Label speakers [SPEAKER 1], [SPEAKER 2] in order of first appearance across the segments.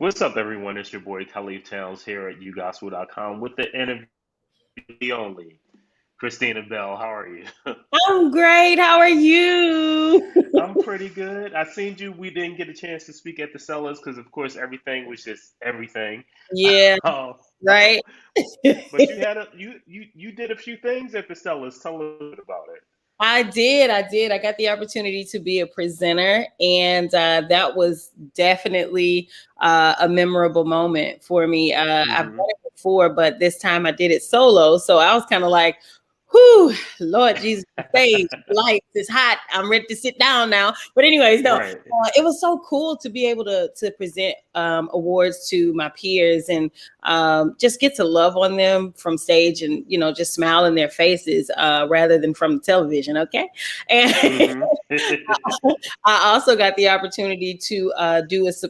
[SPEAKER 1] What's up, everyone? It's your boy Khalif Towns here at uGospel.com with the interview only. Christina Bell, how are you?
[SPEAKER 2] I'm great. How are you?
[SPEAKER 1] I'm pretty good. I seen you. We didn't get a chance to speak at the Sellers because, of course, everything was just everything.
[SPEAKER 2] Yeah,
[SPEAKER 1] Oh,
[SPEAKER 2] right.
[SPEAKER 1] but you did a few things at the Sellers. Tell us a bit about it.
[SPEAKER 2] I did. I got the opportunity to be a presenter, and that was definitely a memorable moment for me. I've done
[SPEAKER 1] Hmm.
[SPEAKER 2] it before, but this time I did it solo. So I was kind of like, whew, Lord Jesus, the stage, the lights, it's hot. I'm ready to sit down now. But anyways, no,
[SPEAKER 1] Right.
[SPEAKER 2] it was so cool to be able to present awards to my peers and just get to love on them from stage and just smile in their faces rather than from the television. Okay, and
[SPEAKER 1] Hmm.
[SPEAKER 2] I also got the opportunity to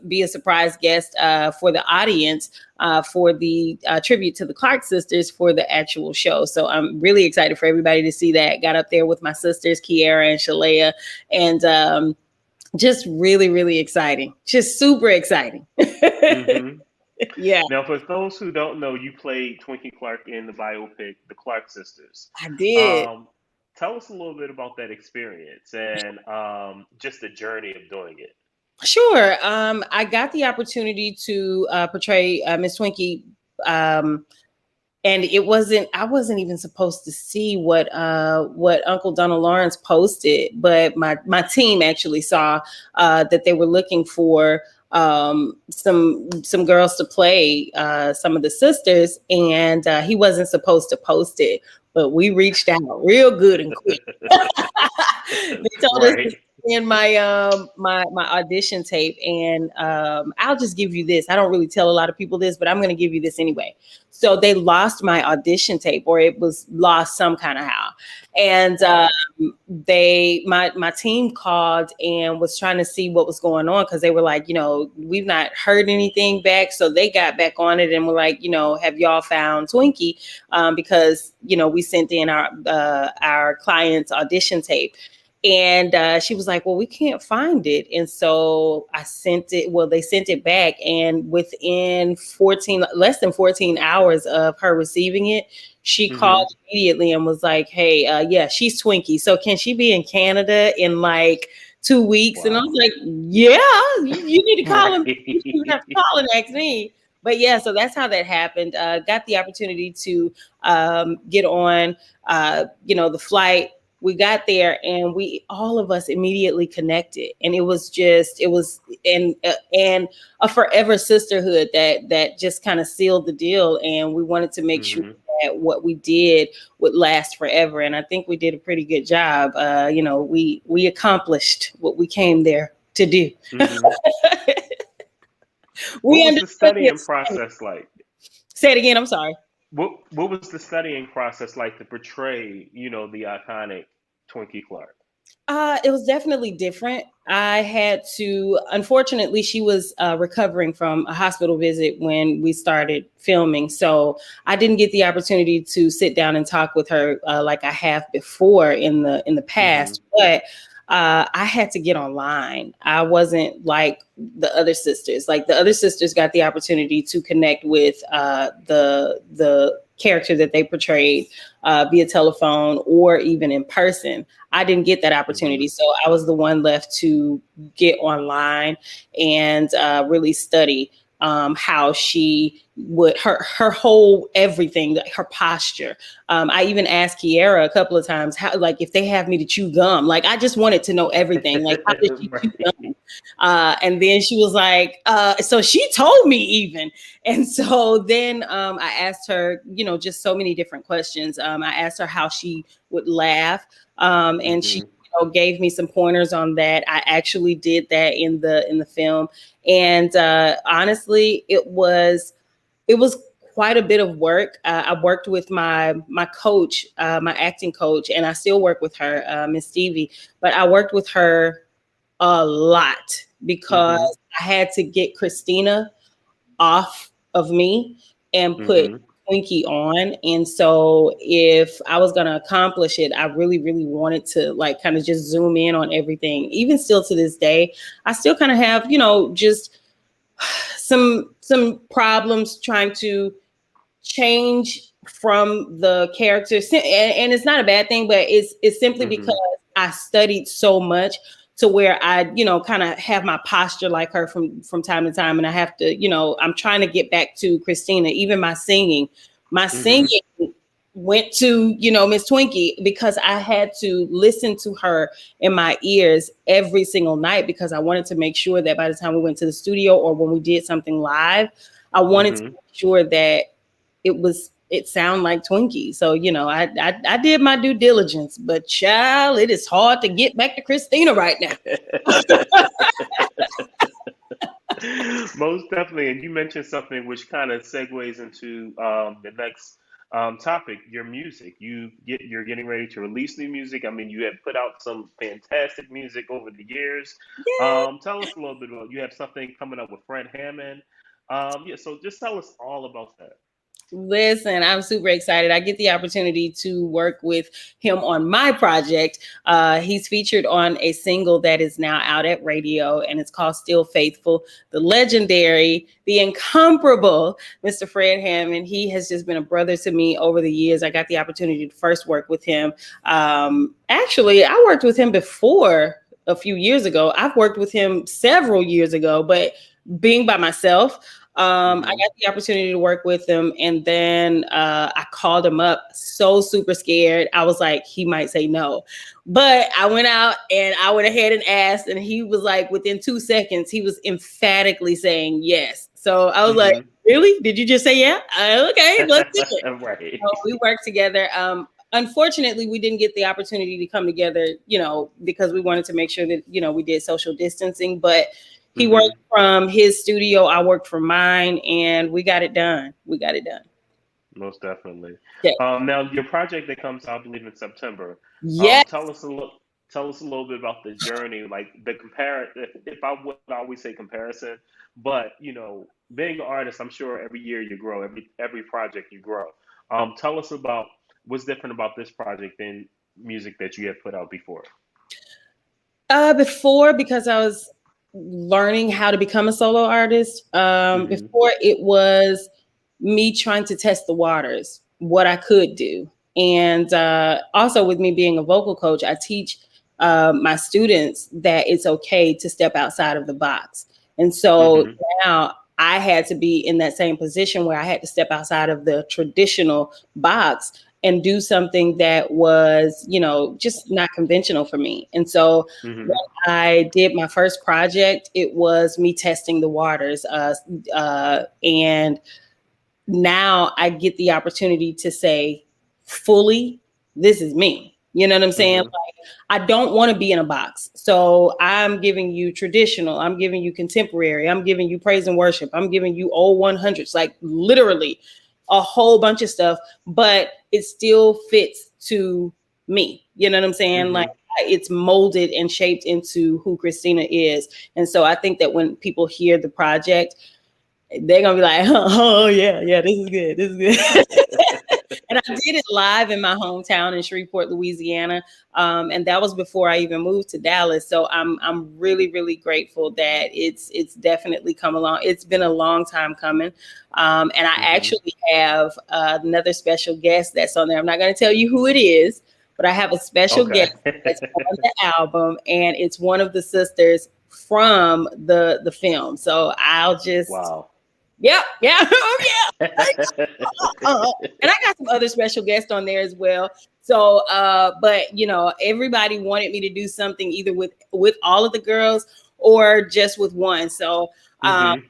[SPEAKER 2] be a surprise guest for the audience for the tribute to the Clark sisters for the actual show. So I'm really excited for everybody to see that. Got up there with my sisters, Kiara and Shalea, and just really, really exciting. Just super exciting.
[SPEAKER 1] Hmm.
[SPEAKER 2] Yeah,
[SPEAKER 1] Now, for those who don't know, you played Twinkie Clark in the biopic The Clark Sisters.
[SPEAKER 2] I did.
[SPEAKER 1] Um, Tell us a little bit about that experience and just the journey of doing it.
[SPEAKER 2] Sure. I got the opportunity to portray Miss Twinkie, um, and I wasn't even supposed to see what Uncle Donald Lawrence posted, but my team actually saw that they were looking for some girls to play some of the sisters, and he wasn't supposed to post it, but we reached out real good and quick. They told us to
[SPEAKER 1] Right.
[SPEAKER 2] send my audition tape, and I'll just give you this. I don't really tell a lot of people this, but I'm going to give you this anyway. So they lost my audition tape, or it was lost some kind of how, and
[SPEAKER 1] Wow.
[SPEAKER 2] my team called and was trying to see what was going on because they were like, we've not heard anything back. So they got back on it and were like, have y'all found Twinkie? Because we sent in our client's audition tape. And she was like, well, we can't find it. And so I sent it. Well, they sent it back. And within less than 14 hours of her receiving it, she called
[SPEAKER 1] Hmm.
[SPEAKER 2] immediately and was like, hey, yeah, she's Twinkie. So can she be in Canada in like 2 weeks? And I was
[SPEAKER 1] Wow.
[SPEAKER 2] like, yeah, you need to call him. You have to
[SPEAKER 1] Right.
[SPEAKER 2] call and ask me. But yeah, so that's how that happened. Got the opportunity to get on, the flight. We got there and we all of us immediately connected, and it was and a forever sisterhood that just kind of sealed the deal, and we wanted to make sure
[SPEAKER 1] Hmm.
[SPEAKER 2] that what we did would last forever, and I think we did a pretty good job. We accomplished what we came there to do.
[SPEAKER 1] Hmm. What
[SPEAKER 2] We
[SPEAKER 1] was the
[SPEAKER 2] understood the
[SPEAKER 1] studying
[SPEAKER 2] assignment.
[SPEAKER 1] process like?
[SPEAKER 2] Say it again. I'm sorry.
[SPEAKER 1] What was the studying process like to portray, the iconic Twinkie Clark?
[SPEAKER 2] It was definitely different. I had to, unfortunately, she was recovering from a hospital visit when we started filming. So I didn't get the opportunity to sit down and talk with her like I have before in the
[SPEAKER 1] Hmm.
[SPEAKER 2] past. But I had to get online. I wasn't like the other sisters. Like the other sisters got the opportunity to connect with the character that they portrayed via telephone or even in person. I didn't get that
[SPEAKER 1] Hmm.
[SPEAKER 2] opportunity. So I was the one left to get online and really study how she would her whole everything, like her posture. I even asked Kiara a couple of times how, like, if they have me to chew gum. Like, I just wanted to know everything. Like, how does she chew
[SPEAKER 1] Right.
[SPEAKER 2] gum? And then she was like, so she told me even. And so then I asked her, just so many different questions. I asked her how she would laugh, and she
[SPEAKER 1] Hmm.
[SPEAKER 2] gave me some pointers on that. I actually did that in the film, and honestly, it was quite a bit of work. I worked with my coach, my acting coach, and I still work with her, Miss Stevie. But I worked with her a lot
[SPEAKER 1] Hmm.
[SPEAKER 2] because I had to get Christina off of me and put
[SPEAKER 1] Hmm.
[SPEAKER 2] Twinkie on. And so if I was going to accomplish it, I really, really wanted to like kind of just zoom in on everything. Even still to this day, I still kind of have, just some problems trying to change from the character, and it's not a bad thing, but it's simply because I studied so much to where I, kind of have my posture like her from time to time, and I have to, I'm trying to get back to Christina. Even my singing went to, Miss Twinkie, because I had to listen to her in my ears every single night, because I wanted to make sure that by the time we went to the studio or when we did something live, I wanted to make sure that it sounded like Twinkie. So, I did my due diligence, but child, it is hard to get back to Christina right now.
[SPEAKER 1] Most definitely. And you mentioned something which kind of segues into the next topic, your music. You're getting ready to release new music. I mean, you have put out some fantastic music over the years.
[SPEAKER 2] Yeah.
[SPEAKER 1] Tell us a little bit about, you have something coming up with Fred Hammond. Yeah, so just tell us all about that.
[SPEAKER 2] Listen, I'm super excited. I get the opportunity to work with him on my project. He's featured on a single that is now out at radio, and it's called Still Faithful. The legendary, the incomparable Mr. Fred Hammond. He has just been a brother to me over the years. I got the opportunity to first work with him. Actually, I worked with him before a few years ago. I've worked with him several years ago, but being by myself, I got the opportunity to work with him, and then I called him up, so super scared. I was like, he might say no, but I went out and I went ahead and asked, and he was like, within 2 seconds, he was emphatically saying yes. So I was like, really? Did you just say yeah? Okay, let's do it.
[SPEAKER 1] Right.
[SPEAKER 2] So we worked together. Unfortunately, we didn't get the opportunity to come together, because we wanted to make sure that, we did social distancing, but he worked from his studio. I worked from mine, and we got it done.
[SPEAKER 1] Most definitely.
[SPEAKER 2] Yeah.
[SPEAKER 1] Now, your project that comes out, I believe, in September.
[SPEAKER 2] Yes.
[SPEAKER 1] Tell us a little bit about the journey, like the if I would always say comparison, but being an artist, I'm sure every year you grow, every project you grow. Tell us about what's different about this project than music that you have put out before.
[SPEAKER 2] Before, because I was learning how to become a solo artist. Before, it was me trying to test the waters, what I could do. And also, with me being a vocal coach, I teach my students that it's okay to step outside of the box. And so now I had to be in that same position where I had to step outside of the traditional box and do something that was, just not conventional for me. And so when I did my first project, it was me testing the waters. And now I get the opportunity to say fully, this is me. You know what I'm saying? Like, I don't want to be in a box. So I'm giving you traditional, I'm giving you contemporary, I'm giving you praise and worship, I'm giving you old 100s, like literally a whole bunch of stuff, but it still fits to me. You know what I'm saying? Like, it's molded and shaped into who Christina is. And so I think that when people hear the project, they're gonna be like, oh yeah, this is good. This is good. And I did it live in my hometown in Shreveport, Louisiana. And that was before I even moved to Dallas. So I'm really, really grateful that it's definitely come along. It's been a long time coming. And I actually have another special guest that's on there. I'm not going to tell you who it is, but I have a special guest that's on the album, and it's one of the sisters from the film. So I'll just Yeah. Oh, yeah. And I got some other special guests on there as well. So, but everybody wanted me to do something either with all of the girls or just with one. So, I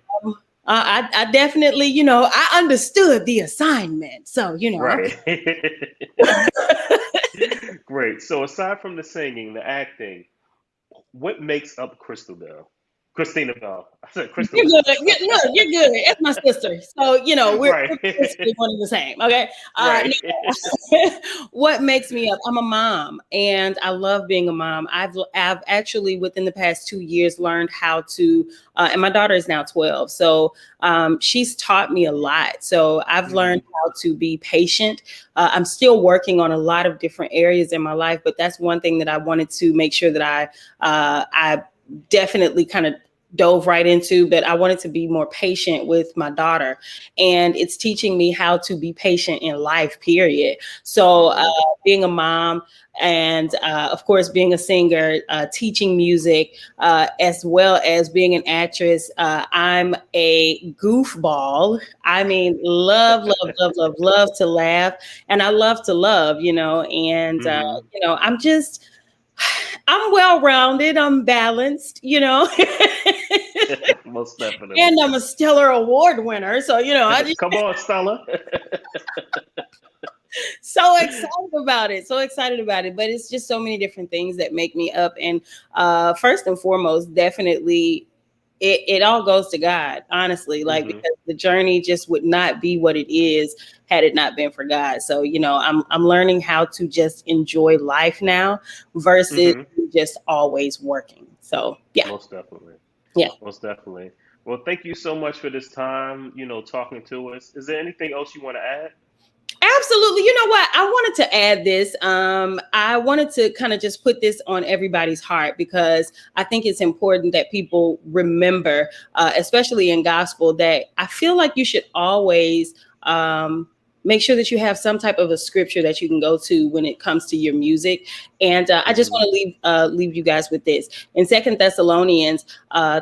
[SPEAKER 2] definitely, I understood the assignment. So,
[SPEAKER 1] Right. Great. So, aside from the singing, the acting, what makes up Christina Bell. I said Crystal
[SPEAKER 2] You're
[SPEAKER 1] Bell.
[SPEAKER 2] good. You're good. It's my sister. So, we're
[SPEAKER 1] Right.
[SPEAKER 2] basically one and the same. Okay.
[SPEAKER 1] Right.
[SPEAKER 2] What makes me up? I'm a mom, and I love being a mom. I've actually within the past 2 years learned how to, and my daughter is now 12. So she's taught me a lot. So I've learned how to be patient. I'm still working on a lot of different areas in my life, but that's one thing that I wanted to make sure that I definitely kind of dove right into, but I wanted to be more patient with my daughter, and it's teaching me how to be patient in life, period. So being a mom, and of course being a singer, teaching music, as well as being an actress. I'm a goofball. I mean, love, love, love, love, love to laugh, and I love to love, and I'm well-rounded, I'm balanced,
[SPEAKER 1] Most definitely.
[SPEAKER 2] and I'm a Stellar Award winner. So, I just
[SPEAKER 1] Come on, Stella.
[SPEAKER 2] so excited about it. So excited about it. But it's just so many different things that make me up. And first and foremost, definitely it all goes to God, honestly, like,
[SPEAKER 1] Hmm.
[SPEAKER 2] because the journey just would not be what it is had it not been for God. So, I'm learning how to just enjoy life now versus
[SPEAKER 1] Hmm.
[SPEAKER 2] just always working. So yeah.
[SPEAKER 1] Most definitely.
[SPEAKER 2] Yeah.
[SPEAKER 1] Most definitely. Well, thank you so much for this time, talking to us. Is there anything else you want to add?
[SPEAKER 2] Absolutely. You know what? I wanted to add this. I wanted to kind of just put this on everybody's heart, because I think it's important that people remember, especially in gospel, that I feel like you should always make sure that you have some type of a scripture that you can go to when it comes to your music. And I just
[SPEAKER 1] Hmm.
[SPEAKER 2] want to leave you guys with this. In 2 Thessalonians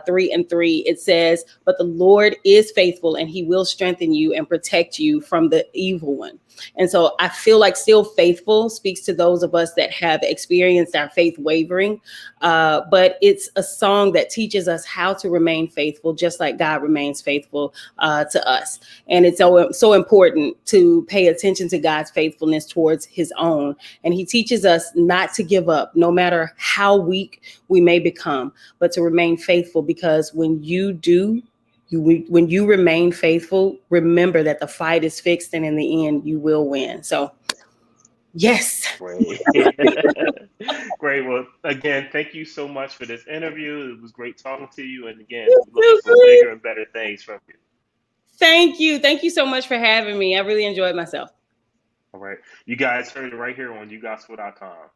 [SPEAKER 2] 3:3, it says, "But the Lord is faithful, and he will strengthen you and protect you from the evil one." And so I feel like still faithful speaks to those of us that have experienced our faith wavering. But it's a song that teaches us how to remain faithful, just like God remains faithful to us. And it's so important to pay attention to God's faithfulness towards his own. And he teaches us not to give up, no matter how weak we may become, but to remain faithful, because when you do, when you remain faithful, remember that the fight is fixed, and in the end, you will win. So, yes.
[SPEAKER 1] Great. Great. Well, again, thank you so much for this interview. It was great talking to you. And again, we're looking for bigger and better things from you.
[SPEAKER 2] Thank you. Thank you so much for having me. I really enjoyed myself.
[SPEAKER 1] All right. You guys heard it right here on uGospel.com.